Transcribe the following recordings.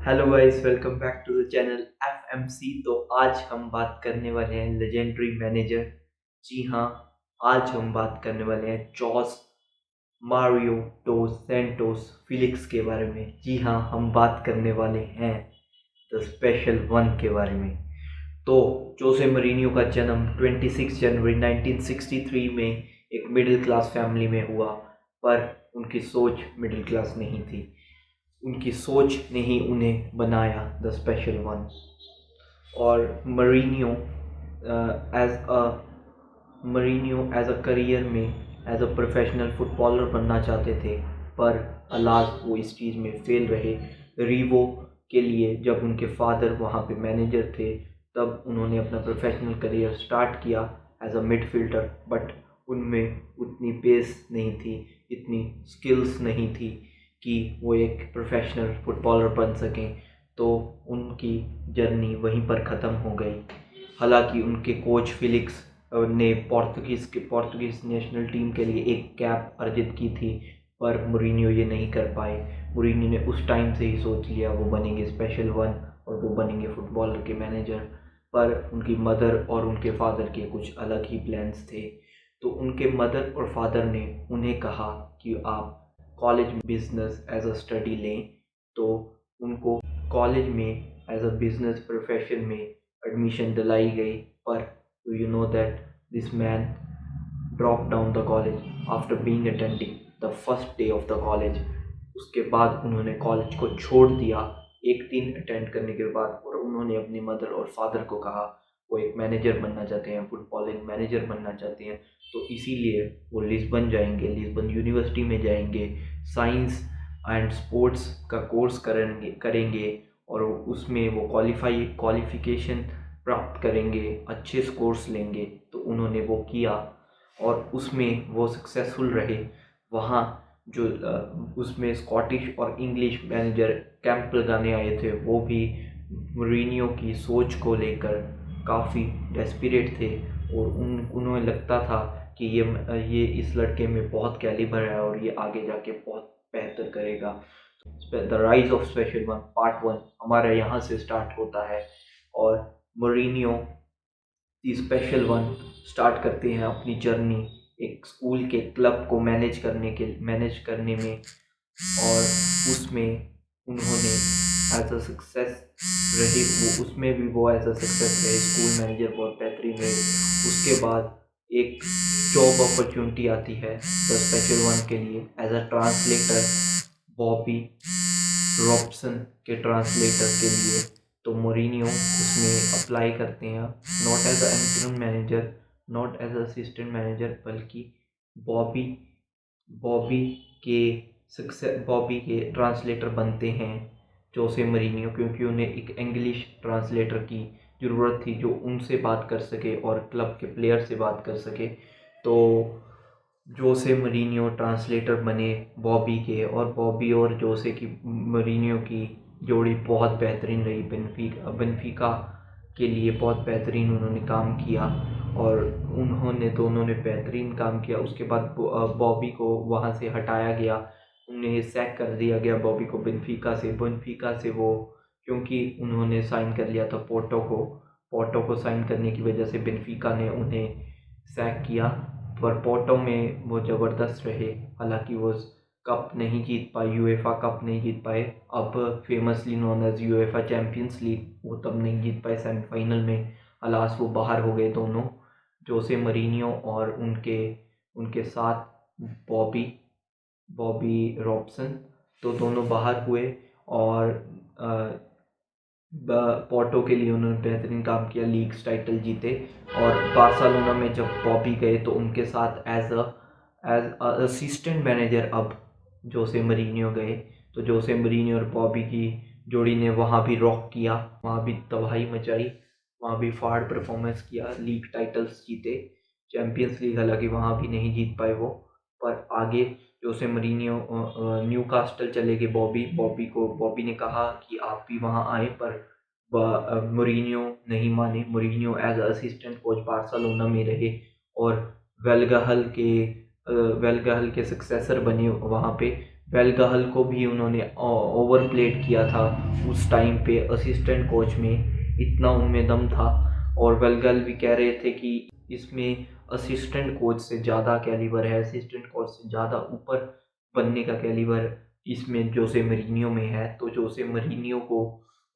Hello guys, welcome back to the channel FMC. तो आज हम बात करने वाले हैं लेजेंडरी मैनेजर। जी हाँ, आज हम बात करने वाले हैं जॉस मारियो डोस सैंटोस फिलिक्स के बारे में। जी हाँ, हम बात करने वाले हैं द स्पेशल वन के बारे में। तो जोसे मरीनियो का जन्म 26 जनवरी 1963 में एक मिडिल क्लास फैमिली में हुआ, पर उनकी सोच मिडिल क्लास नहीं थी। उनकी सोच ने ही उन्हें बनाया द स्पेशल वन। और Mourinho as a as a career में एज अ प्रोफेशनल फुटबॉलर बनना चाहते थे, पर अलास वो इस चीज़ में फेल रहे। रीवो के लिए जब उनके फादर वहाँ पे मैनेजर थे, तब उन्होंने अपना प्रोफेशनल करियर स्टार्ट किया एज अ मिडफील्डर, बट उनमें उतनी पेस नहीं थी, इतनी स्किल्स नहीं थी कि वो एक प्रोफेशनल फुटबॉलर बन सकें। तो उनकी जर्नी वहीं पर ख़त्म हो गई। हालांकि उनके कोच फिलिक्स ने पोर्तुगीज़ नेशनल टीम के लिए एक कैप अर्जित की थी, पर मुरीनियो ये नहीं कर पाए। मुरीनियो ने उस टाइम से ही सोच लिया वो बनेंगे स्पेशल वन और वो बनेंगे फुटबॉलर के मैनेजर। पर उनकी मदर और उनके फादर के कुछ अलग ही प्लान्स थे। तो उनके मदर और फादर ने उन्हें कहा कि आप कॉलेज में बिजनेस एज अ स्टडी लें। तो उनको कॉलेज में एज अ बिजनेस प्रोफेशन में एडमिशन दिलाई गई। पर do you know that this man drop down the college after being attending the first day of the college. उसके बाद उन्होंने कॉलेज को छोड़ दिया एक दिन अटेंड करने के बाद, और उन्होंने अपनी मदर और फादर को कहा वो एक मैनेजर बनना चाहते हैं, फुटबॉलिंग मैनेजर बनना चाहते हैं। तो इसीलिए वो लिस्बन जाएंगे, लिस्बन यूनिवर्सिटी में जाएंगे, साइंस एंड स्पोर्ट्स का कोर्स करेंगे और उसमें वो क्वालिफिकेशन प्राप्त करेंगे, अच्छे स्कोर्स लेंगे। तो उन्होंने वो किया और उसमें वो सक्सेसफुल रहे। वहाँ जो उसमें स्कॉटिश और इंग्लिश मैनेजर कैंप लगाने आए थे, वो भी मूरिन्हो की सोच को लेकर काफ़ी डेस्परेट थे, और उन्हें लगता था कि ये इस लड़के में बहुत कैलिबर है और ये आगे जाके बहुत बेहतर करेगा। The rise of special one part one हमारा यहाँ से स्टार्ट होता है, और मूरिन्हो दी स्पेशल वन स्टार्ट करते हैं अपनी जर्नी एक स्कूल के क्लब को मैनेज करने में। और उसमें उन्होंने एज अ सक्सेस रहे, वो उसमें भी वो एज अ सक्सेस रहे, स्कूल मैनेजर बहुत बेहतरीन रहे। उसके बाद एक जॉब अपॉर्चुनिटी आती है द स्पेशल वन के लिए as a translator, Bobby Robson के ट्रांसलेटर के लिए। तो मोरिनियो उसमें अप्लाई करते हैं, not as a interim manager, not as assistant manager, बल्कि बॉबी बॉबी के बॉबी के ट्रांसलेटर बनते हैं जोसे मरीनियो, क्योंकि उन्हें एक इंग्लिश ट्रांसलेटर की ज़रूरत थी जो उनसे बात कर सके और क्लब के प्लेयर से बात कर सके। तो जोसे मरीनियो ट्रांसलेटर बने बॉबी के, और बॉबी और जोसे की मरीनियो की जोड़ी बहुत बेहतरीन रही। बेनफिका के लिए बहुत बेहतरीन उन्होंने काम किया, और उन्होंने दोनों ने बेहतरीन काम किया। उसके बाद बॉबी को वहाँ से हटाया गया, उन्हें सैक कर दिया गया बॉबी को बेनफिका से वो, क्योंकि उन्होंने साइन कर लिया था पोर्टो को साइन करने की वजह से बेनफिका ने उन्हें सैक किया। पर पोर्टो में वो ज़बरदस्त रहे, हालांकि वो कप नहीं जीत पाए, यूएफा कप नहीं जीत पाए, अब famously known as UEFA Champions League, वो तब नहीं जीत पाए सेमीफाइनल में। अलास वो बाहर हो गए दोनों, जोसे मरीनियो और उनके उनके साथ बॉबी बॉबी रॉबसन, तो दोनों बाहर हुए। और पोर्टो के लिए उन्होंने बेहतरीन काम किया, लीग्स टाइटल जीते। और बार्सिलोना में जब बॉबी गए तो उनके साथ एज असिस्टेंट मैनेजर अब जोसे मरीनियो गए। तो जोसे मरीनियो और बॉबी की जोड़ी ने वहाँ भी रॉक किया, वहाँ भी तबाही मचाई, वहाँ भी फाड़ परफॉर्मेंस किया, लीग टाइटल्स जीते। चैम्पियंस लीग हालांकि वहाँ भी नहीं जीत पाए वो, पर आगे जोसे मरीनियो न्यूकास्टल चले गए। बॉबी ने कहा कि आप भी वहाँ आए, पर मूरिन्हो नहीं माने। मूरिन्हो एज असिस्टेंट कोच बार्सिलोना में रहे और वेलगाहल के सक्सेसर बने वहाँ पे। वेलगाहल को भी उन्होंने ओवर प्लेड किया था उस टाइम पे असिस्टेंट कोच में, इतना उनमें दम था। और वेलगाहल भी कह रहे थे कि इसमें असिस्टेंट कोच से ज़्यादा कैलिबर है, असिस्टेंट कोच से ज़्यादा ऊपर बनने का कैलिबर इसमें जोसे मरीनियो में है। तो जोसे मरीनियो को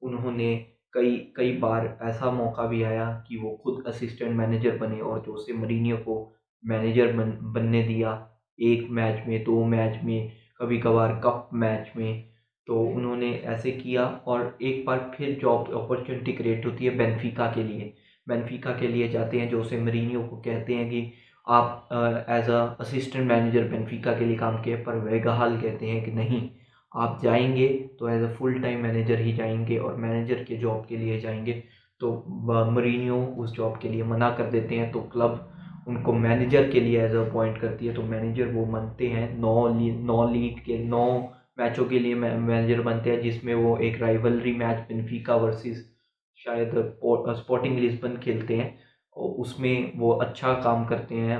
उन्होंने कई कई बार ऐसा मौका भी आया कि वो खुद असिस्टेंट मैनेजर बने और जोसे मरीनियो को मैनेजर बनने दिया, एक मैच में, दो मैच में, कभी कभार कप मैच में। तो उन्होंने ऐसे किया और एक बार फिर जॉब अपॉर्चुनिटी क्रिएट होती है बेनफिका के लिए। बेनफिका के लिए जाते हैं, जोसे मरीनियो को कहते हैं कि आप as a assistant manager Benfica के लिए काम किए, पर वेगाहाल कहते हैं कि नहीं, आप जाएंगे तो as a full time manager ही जाएंगे और मैनेजर के जॉब के लिए जाएंगे। तो मरीनियो उस जॉब के लिए मना कर देते हैं, तो क्लब उनको मैनेजर के लिए एज अ अपॉइंट करती है। तो मैनेजर वो बनते हैं, 9 मैचों के लिए मैनेजर बनते हैं, जिसमें वो एक राइवलरी मैच बेनफिका वर्सेस शायद स्पोर्टिंग लिस्बन खेलते हैं और उसमें वो अच्छा काम करते हैं,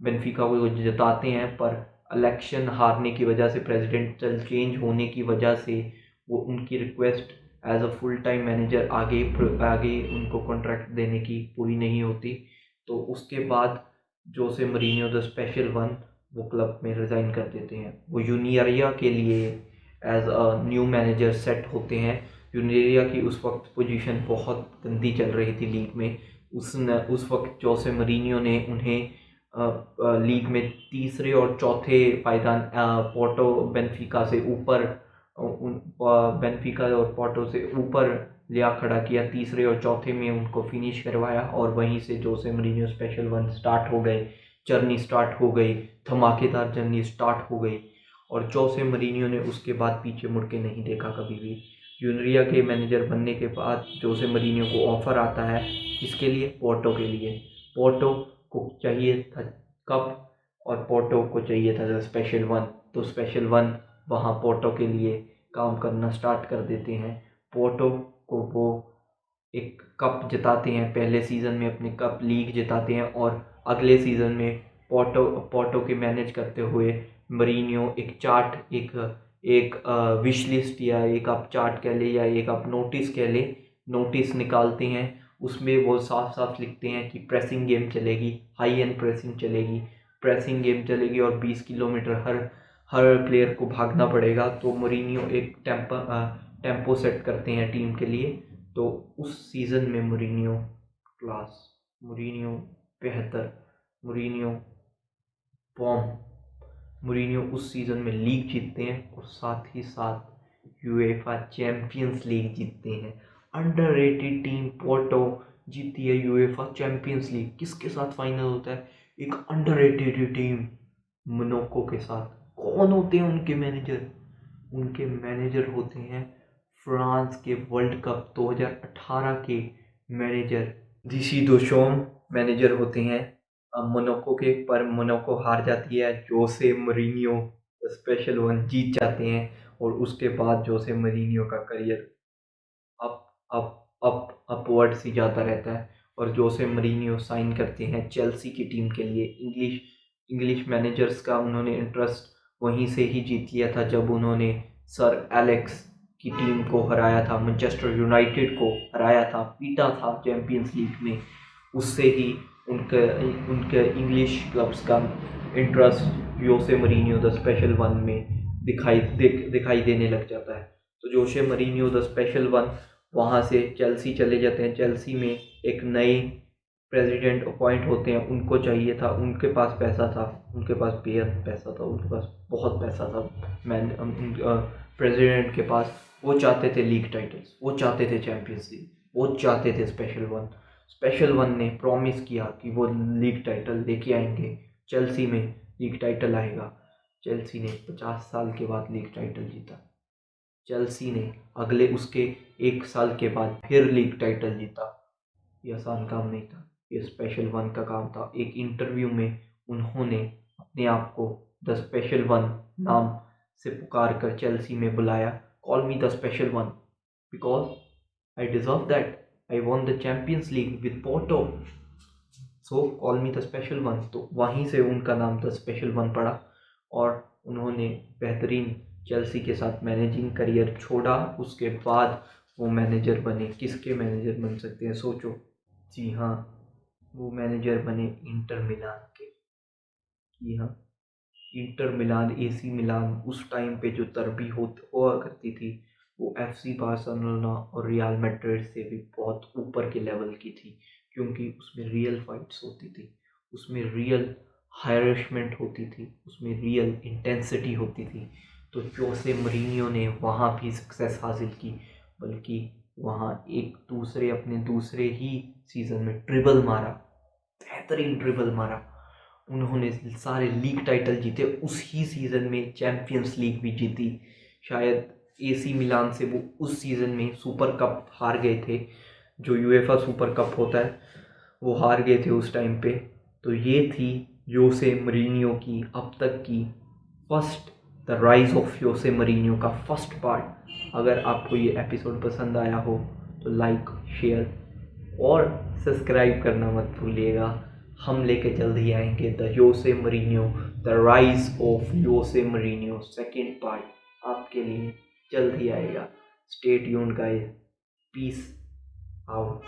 बेनफिका को जिताते हैं। पर इलेक्शन हारने की वजह से, प्रेसिडेंशियल चेंज होने की वजह से, वो उनकी request as a full time manager आगे आगे उनको कॉन्ट्रैक्ट देने की पूरी नहीं होती। तो उसके बाद Jose Mourinho the special one वो क्लब में रिज़ाइन कर देते हैं। वो यूनियरिया के लिए as a new manager set होते हैं। यूनियरिया की उस वक्त पोजीशन बहुत गंदी चल रही थी लीग में। उस वक्त जोसे मरीनियो ने उन्हें लीग में तीसरे और चौथे पायदान, पोर्टो बेनफिका से ऊपर, बेनफिका और पोर्टो से ऊपर लिया खड़ा किया, तीसरे और चौथे में उनको फिनिश करवाया और वहीं से जोसे मरीनियो स्पेशल वन स्टार्ट हो गए, जर्नी स्टार्ट हो गई, धमाकेदार जर्नी स्टार्ट हो गई। और जोसे मरीनियो ने उसके बाद पीछे मुड़ के नहीं देखा कभी भी। यूनियरिया के मैनेजर बनने के बाद जोसे मरीनियो को ऑफर आता है, इसके लिए, पोर्टो के लिए। पोर्टो को चाहिए था कप और पोर्टो को चाहिए था स्पेशल वन। तो स्पेशल वन वहाँ पोर्टो के लिए काम करना स्टार्ट कर देते हैं। पोर्टो को वो एक कप जिताते हैं, पहले सीज़न में अपने कप लीग जिताते हैं और अगले सीज़न में पोर्टो पोर्टो के मैनेज करते हुए मरीनियो एक चार्ट, एक एक विश लिस्ट या एक आप चार्ट कह ले या एक आप नोटिस कह ले, नोटिस निकालते हैं। उसमें वो साफ साफ लिखते हैं कि प्रेसिंग गेम चलेगी, हाई एंड प्रेसिंग चलेगी, प्रेसिंग गेम चलेगी और 20 किलोमीटर हर हर प्लेयर को भागना पड़ेगा। तो मोरिनियो एक टेम्पो सेट करते हैं टीम के लिए। तो उस सीज़न में मोरिनियो क्लास, मोरिनियो बेहतर, मोरिनियो फॉर्म, मोरिनियो उस सीज़न में लीग जीतते हैं और साथ ही साथ यूएफा चैम्पियंस लीग जीतते हैं। अंडररेटेड टीम पोर्टो जीतती है यूएफा चैम्पियंस लीग। किसके साथ फाइनल होता है? एक अंडररेटेड टीम मोनाको के साथ। कौन होते हैं उनके मैनेजर? उनके मैनेजर होते हैं फ्रांस के वर्ल्ड कप 2018 के मैनेजर दिशी दोशोम मैनेजर होते हैं मोनाको के। पर मोनाको हार जाती है, जोसे मरीनियो स्पेशल वन जीत जाते हैं और उसके बाद जोसे मरीनियो का करियर अप अपवर्ड्स ही जाता रहता है और जोसे मरीनियो साइन करते हैं चेल्सी की टीम के लिए। इंग्लिश मैनेजर्स का उन्होंने इंटरेस्ट वहीं से ही जीत लिया था जब उन्होंने सर एलेक्स की टीम को हराया था, मैनचेस्टर यूनाइटेड को हराया था, पीटा था चैम्पियंस लीग में। उससे ही उनके उनके इंग्लिश क्लब्स का interest Jose Mourinho the special one में दिखाई देने लग जाता है। तो जोसे मरीनियो द स्पेशल वन वहाँ से चेल्सी चले जाते हैं। चेल्सी में एक नए प्रेसिडेंट अपॉइंट होते हैं, उनको चाहिए था, उनके पास पैसा था, उनके पास बेहद पैसा था, उनके पास बहुत पैसा था प्रेसिडेंट के पास। वो चाहते थे लीग टाइटल्स, वो चाहते थे चैम्पियंस लीग, वो चाहते थे स्पेशल वन। स्पेशल वन ने प्रॉमिस किया कि वो लीग टाइटल लेके आएंगे, चेल्सी में लीग टाइटल आएगा। चेल्सी ने 50 साल के बाद लीग टाइटल जीता। चेल्सी ने अगले उसके एक साल के बाद फिर लीग टाइटल जीता। ये आसान काम नहीं था, ये स्पेशल वन का काम था। एक इंटरव्यू में उन्होंने अपने आप को द स्पेशल वन नाम से पुकार कर चेल्सी में बुलाया। Call me the special one because I deserve that, I won the Champions League with Porto, so call me the special one. तो वहीं से उनका नाम द स्पेशल वन पड़ा और उन्होंने बेहतरीन चेल्सी के साथ मैनेजिंग करियर छोड़ा, उसके बाद वो मैनेजर बने। किसके मैनेजर बन सकते हैं सोचो? जी हाँ, वो मैनेजर बने इंटर मिलान के। जी हाँ, इंटर मिलान, एसी मिलान उस टाइम पे जो तरबी हुआ करती थी वो एफसी बार्सिलोना और रियल मैड्रिड से भी बहुत ऊपर के लेवल की थी, क्योंकि उसमें रियल फाइट्स होती थी, उसमें रियल हैरेसमेंट होती थी, उसमें रियल इंटेंसिटी होती थी। तो जोसे मरीनियो ने वहाँ भी सक्सेस हासिल की, बल्कि वहाँ एक दूसरे अपने दूसरे ही सीज़न में ट्रिबल मारा, बेहतरीन ट्रिबल मारा। उन्होंने सारे लीग टाइटल जीते, उस ही सीज़न में चैम्पियंस लीग भी जीती। शायद एसी मिलान से वो उस सीज़न में सुपर कप हार गए थे, जो यूएफा सुपर कप होता है, वो हार गए थे उस टाइम पे। तो ये थी योसे मरीनियो की अब तक की first, the rise of Jose Mourinho का फर्स्ट पार्ट। अगर आपको ये एपिसोड पसंद आया हो तो लाइक, शेयर और सब्सक्राइब करना मत भूलिएगा। हम लेके जल्द ही आएंगे the Jose Mourinho, the rise of Jose Mourinho second part आपके लिए जल्द ही आएगा। Stay tuned guys, peace out.